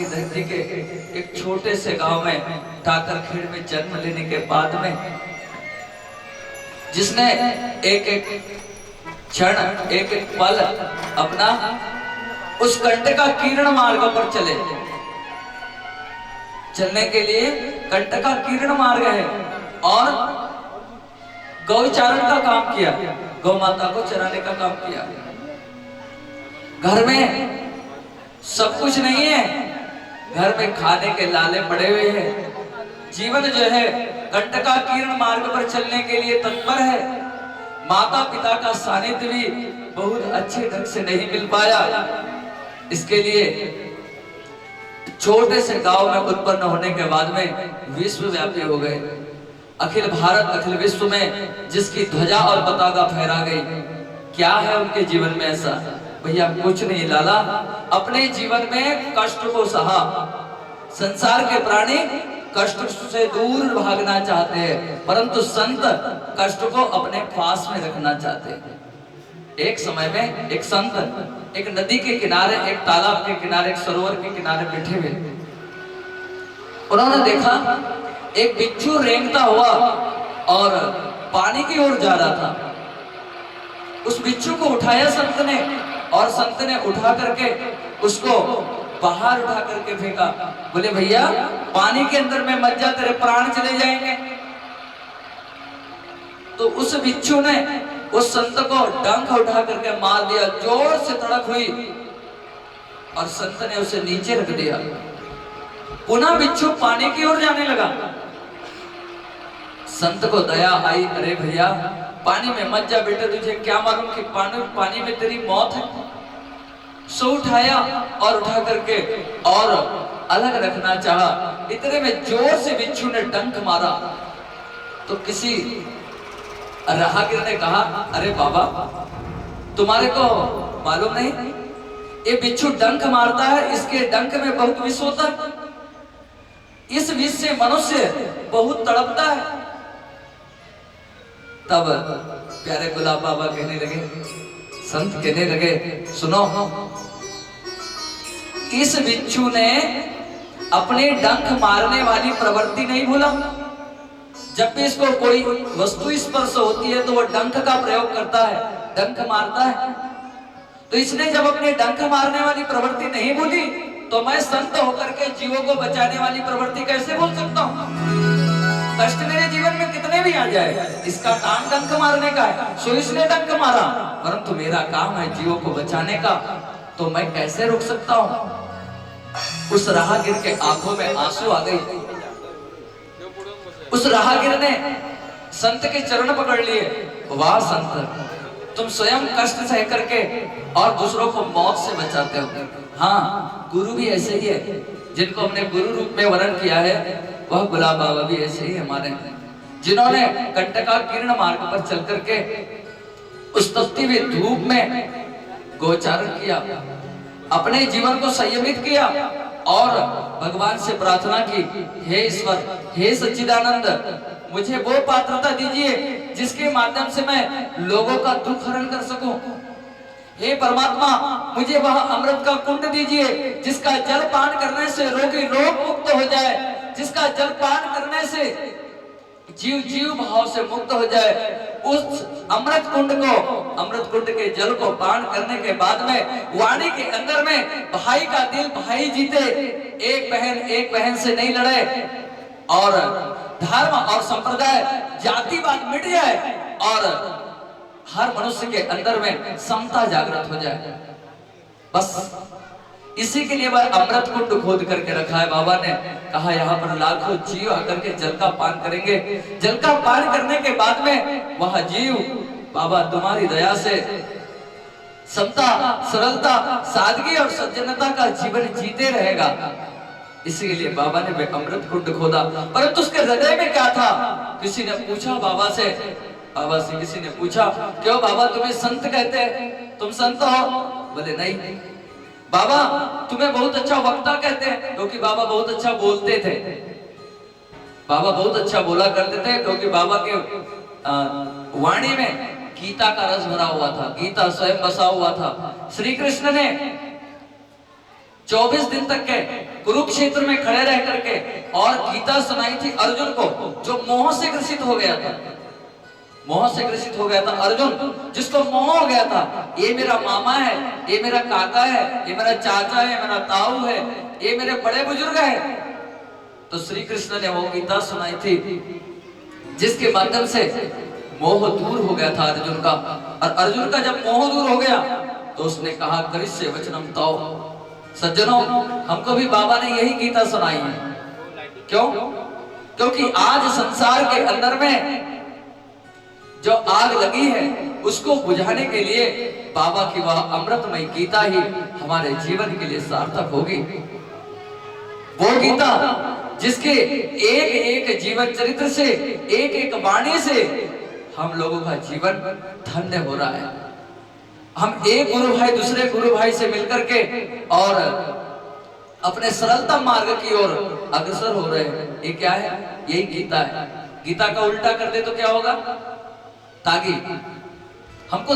की धरती के एक छोटे से गांव में टाकरखेड़ में जन्म लेने के बाद में जिसने एक एक क्षण एक एक पल अपना उस कंटे का किरण मार्ग पर चलने के लिए कंटे का किरण मार्ग है और गौचारण का काम किया, गौ माता को चराने का काम किया। घर में सब कुछ नहीं है, घर में खाने के लाले पड़े हुए हैं, जीवन जो है कंटे का किरण मार्ग पर चलने के लिए तत्पर है। माता पिता का सानिध्य भी बहुत अच्छे ढंग से नहीं मिल पाया, इसके लिए छोटे से गांव में उत्पन्न होने के बाद में विश्वव्यापी हो गए। अखिल भारत अखिल विश्व में जिसकी ध्वजा और पताका फहरा गई। क्या है उनके जीवन में ऐसा? भैया कुछ नहीं लाला, अपने जीवन में कष्ट को सहा। संसार के प्राणी कष्ट से दूर भागना चाहते हैं, परंतु संत कष्ट को अपने पास में रखना चाहते हैं। एक समय में एक संत एक नदी के किनारे, एक तालाब के किनारे, एक सरोवर के किनारे बैठे हुए, उन्होंने देखा एक बिच्छू रेंगता हुआ और पानी की ओर जा रहा था। उस बिच्छू को उठाया संत ने और संत ने उठा करके उसको बाहर उठा करके फेंका। बोले भैया पानी के अंदर में मत जा, तेरे प्राण चले जाएंगे। तो उस बिच्छू ने उस संत को डंक उठा करके मार दिया, जोर से तड़क हुई और संत ने उसे नीचे रख दिया। पुनः बिच्छू पानी की ओर जाने लगा। संत को दया आई, अरे भैया पानी में मत जा बेटा, तुझे क्या मालूम कि पानी में तेरी मौत है। सो उठाया और उठा करके और अलग रखना चाहा, इतने में जोर से बिच्छू ने डंक मारा। तो किसी राहगीर ने कहा, अरे बाबा तुम्हारे को मालूम नहीं ये बिच्छू डंक मारता है, इसके डंक में बहुत विष होता है, इस विष से मनुष्य बहुत तड़पता है। तब प्यारे गुलाब बाबा कहने लगे, संत कहने लगे, सुनो इस बिच्छू ने अपने डंक मारने वाली प्रवृत्ति नहीं भूला। जब भी इसको कोई वस्तु स्पर्श होती है तो वो डंक का प्रयोग करता है, डंक मारता है। तो इसने जब अपने डंक मारने वाली प्रवृत्ति नहीं भूली तो मैं संत होकर के जीवों को बचाने वाली प्रवृत्ति कैसे भूल सकता हूँ? कष्ट मेरे जीवन में कितने भी आ जाए, इसका काम डंक मारने का है, सो इसने डंक मारा, परंतु मेरा काम है जीवों को बचाने का, तो मैं कैसे रुक सकता हूँ? उस राहगीर के आंखों में आंसू आ गई। उस राहगीर ने संत के चरण पकड़ लिए। वाह संत, तुम स्वयं कष्ट सह करके और दूसरों को मौत से बचाते हो। हाँ, गुरु भी ऐसे ही है, जिनको हमने गुरु रूप में वर्ण किया है, वह गुलाब बाबा भी ऐसे ही हमारे, जिन्होंने कंटे का किरण मार्ग पर चल करके उस तपती हुई धूप में गोचारण किया, अपने जीवन को संयमित किया और भगवान से प्रार्थना की, हे ईश्वर, हे सच्चिदानंद, मुझे वो पात्रता दीजिए जिसके माध्यम से मैं लोगों का दुख हरण कर सकूं। हे परमात्मा, मुझे वह अमृत का कुंड दीजिए जिसका जल पान करने से रोगी रोग मुक्त हो जाए, जिसका जल पान करने से जीव जीव भाव से मुक्त हो जाए। उस अमृत कुंड के जल को पान करने के बाद में वाणी के अंदर में भाई का दिल भाई जीते, एक बहन से नहीं लड़े और धर्म और संप्रदाय जातिवाद मिट जाए और हर मनुष्य के अंदर में समता जागृत हो जाए। बस इसी के लिए वह अमृत कुंड खोद करके रखा है। बाबा ने कहा यहाँ पर लाखों जीव आकर के जल का पान करेंगे। जल का पान करने के बाद में वह जीव बाबा तुम्हारी दया से समता, सरलता, सादगी और सज्जनता का जीवन जीते रहेगा। इसीलिए बाबा ने वे अमृत कुंड खोदा। परंतु उसके हृदय में क्या था? किसी ने पूछा बाबा से किसी ने पूछा, क्यों बाबा तुम्हें संत कहते हैं, तुम संत हो? बोले नहीं। बाबा तुम्हें बहुत अच्छा वक्ता कहते हैं, क्योंकि बाबा बहुत अच्छा बोलते थे, बाबा बहुत अच्छा बोला करते थे, क्योंकि बाबा के वाणी में गीता का रस भरा हुआ था, गीता स्वयं बसा हुआ था। श्री कृष्ण ने 24 दिन तक के कुरुक्षेत्र में खड़े रह करके और गीता सुनाई थी अर्जुन को, जो मोह से ग्रसित हो गया था। मोह से ग्रसित हो गया था अर्जुन, जिसको मोह हो गया था, ये मेरा मामा है, ये मेरा काका है, ये मेरा चाचा है, मेरा ताऊ है, ये मेरे बड़े बुजुर्ग है। तो श्री कृष्ण ने वो गीता सुनाई थी जिसके माध्यम से मोह दूर हो गया था अर्जुन का। और अर्जुन का जब मोह दूर हो गया तो उसने कहा करिष्ये वचनम तव। सज्जनों, हमको भी बाबा ने यही गीता सुनाई है। क्यों? क्योंकि आज संसार के अंदर में जो आग लगी है उसको बुझाने के लिए बाबा की वह अमृतमय गीता ही हमारे जीवन के लिए सार्थक होगी। वो गीता जिसके एक एक जीवन चरित्र से, एक एक वाणी से हम लोगों का जीवन धन्य हो रहा है। हम एक गुरु भाई दूसरे गुरु भाई से मिलकर के और अपने सरलता मार्ग की ओर अग्रसर हो रहे हैं। ये क्या है? यही गीता है। गीता का उल्टा कर दे तो क्या होगा? ताकि हमको